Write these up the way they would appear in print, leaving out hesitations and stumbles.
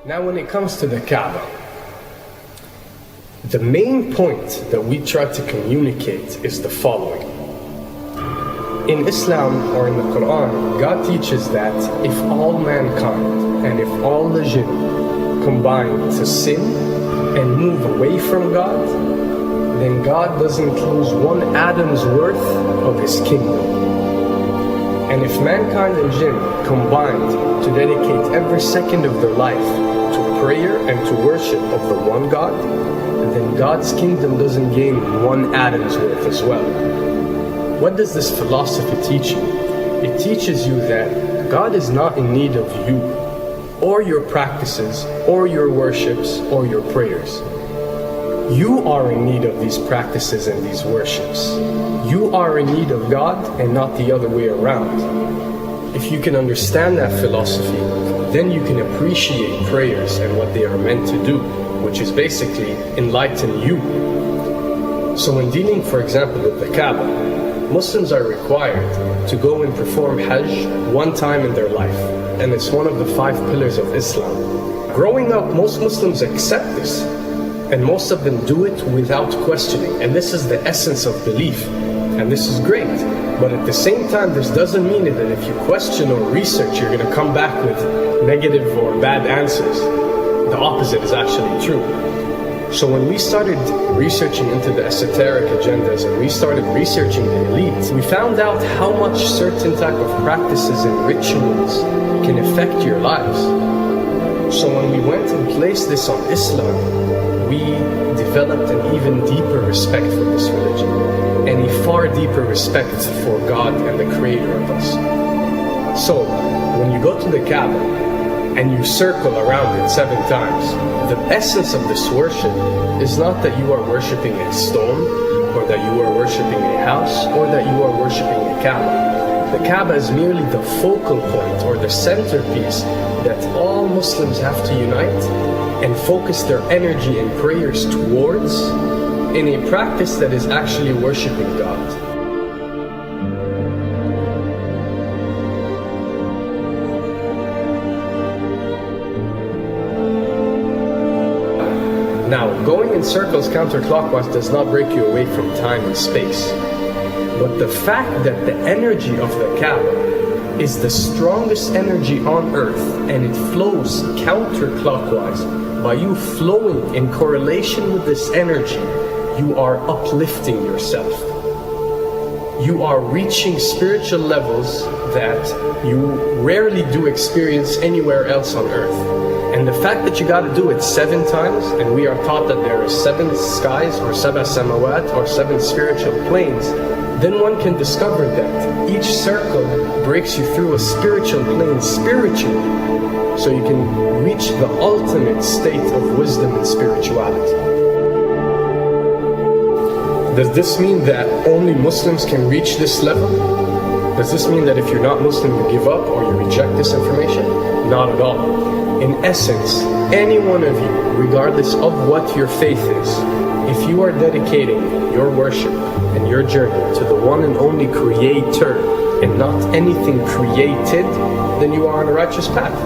Now when it comes to the Kaaba, the main point that we try to communicate is the following. In Islam or in the Quran, God teaches that if all mankind and if all the jinn combine to sin and move away from God, then God doesn't lose one atom's worth of His kingdom. And if mankind and jinn combined to dedicate every second of their life to prayer and to worship of the one God, then God's kingdom doesn't gain one atom's worth as well. What does this philosophy teach you? It teaches you that God is not in need of you, or your practices, or your worships, or your prayers. You are in need of these practices and these worships. You are in need of God and not the other way around. If you can understand that philosophy, then you can appreciate prayers and what they are meant to do, which is basically enlighten you. So when dealing, for example, with the Kaaba, Muslims are required to go and perform Hajj one time in their life, and it's one of the 5 pillars of Islam. Growing up, most Muslims accept this, and most of them do it without questioning, and this is the essence of belief, and this is great. But at the same time, this doesn't mean that if you question or research, you're going to come back with negative or bad answers. The opposite is actually true. So when we started researching into the esoteric agendas and we started researching the elite, we found out how much certain type of practices and rituals can affect your lives. So when we went and placed this on Islam, we developed an even deeper respect for this religion and a far deeper respect for God and the creator of us. So when you go to the Kaaba and you circle around it 7 times, the essence of this worship is not that you are worshipping a stone, or that you are worshipping a house, or that you are worshipping a Kaaba. The Kaaba is merely the focal point or the centerpiece that all Muslims have to unite and focus their energy and prayers towards in a practice that is actually worshipping God. Now, going in circles counterclockwise does not break you away from time and space. But the fact that the energy of the Kaaba is the strongest energy on earth and it flows counterclockwise, by you flowing in correlation with this energy, you are uplifting yourself. You are reaching spiritual levels that you rarely do experience anywhere else on earth. And the fact that you got to do it 7 times, and we are taught that there are 7 skies or 7 samawat or 7 spiritual planes, then one can discover that each circle breaks you through a spiritual plane spiritually, so you can reach the ultimate state of wisdom and spirituality. Does this mean that only Muslims can reach this level? Does this mean that if you're not Muslim you give up or you reject this information? Not at all. In essence, any one of you, regardless of what your faith is, if you are dedicating your worship and your journey to the one and only Creator and not anything created, then you are on a righteous path.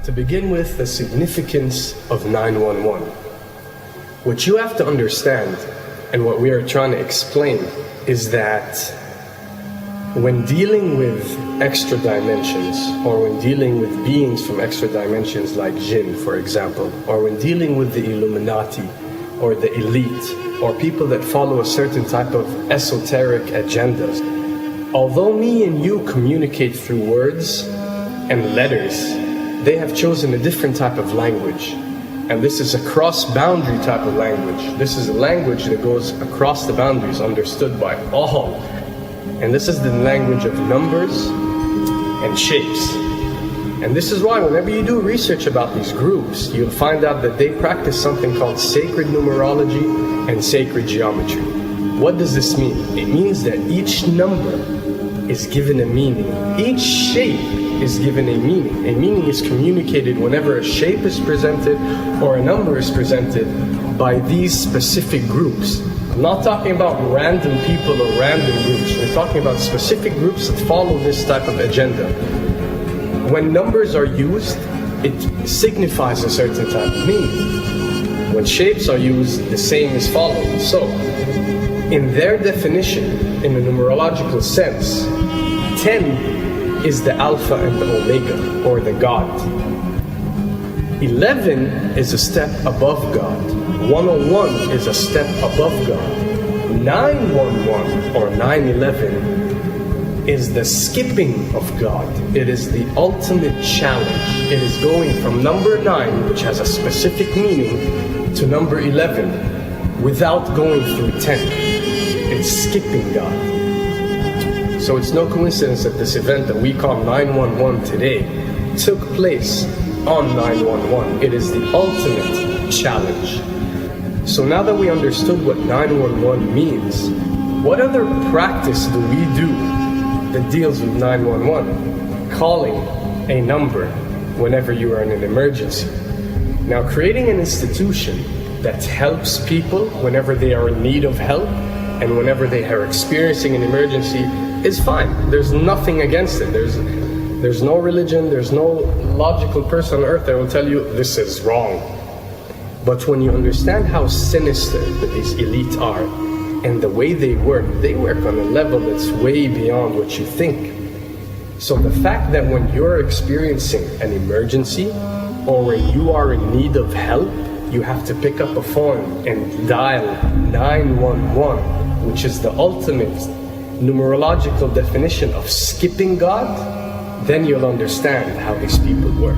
To begin with, the significance of 911. What you have to understand, and what we are trying to explain, is that when dealing with extra dimensions, or when dealing with beings from extra dimensions like jinn, for example, or when dealing with the Illuminati, or the elite, or people that follow a certain type of esoteric agendas, although me and you communicate through words and letters, they have chosen a different type of language. And this is a cross-boundary type of language. This is a language that goes across the boundaries, understood by all. And this is the language of numbers and shapes. And this is why whenever you do research about these groups, you'll find out that they practice something called sacred numerology and sacred geometry. What does this mean? It means that each number is given a meaning. Each shape is given a meaning. A meaning is communicated whenever a shape is presented or a number is presented by these specific groups. I'm not talking about random people or random groups. We're talking about specific groups that follow this type of agenda. When numbers are used, it signifies a certain type of meaning. When shapes are used, the same is followed. So, in their definition, in a numerological sense, 10 is the Alpha and the Omega, or the God. 11 is a step above God. 101 is a step above God. 911 or 911 is the skipping of God. It is the ultimate challenge. It is going from number 9, which has a specific meaning, to number 11 without going through 10. It's skipping God. So it's no coincidence that this event that we call 911 today took place on 911. It is the ultimate challenge. So now that we understood what 911 means, what other practice do we do that deals with 911? Calling a number whenever you are in an emergency. Now, creating an institution that helps people whenever they are in need of help and whenever they are experiencing an emergency is fine. There's nothing against it. There's no religion, there's no logical person on earth that will tell you this is wrong. But when you understand how sinister that these elites are and the way they work on a level that's way beyond what you think. So the fact that when you're experiencing an emergency or when you are in need of help, you have to pick up a phone and dial 911, which is the ultimate numerological definition of skipping God, then you'll understand how these people work.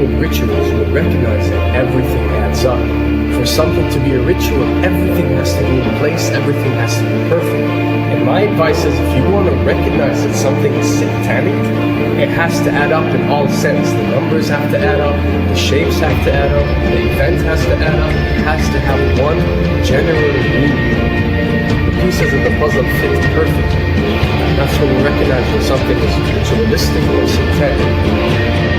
Rituals would recognize that everything adds up. For something to be a ritual, everything has to be in place, everything has to be perfect. And my advice is, if you want to recognize that something is satanic, it has to add up in all sense. The numbers have to add up, the shapes have to add up, the event has to add up, it has to have one general meaning. The pieces of the puzzle fit perfectly. That's when we recognize when something is ritualistic or satanic.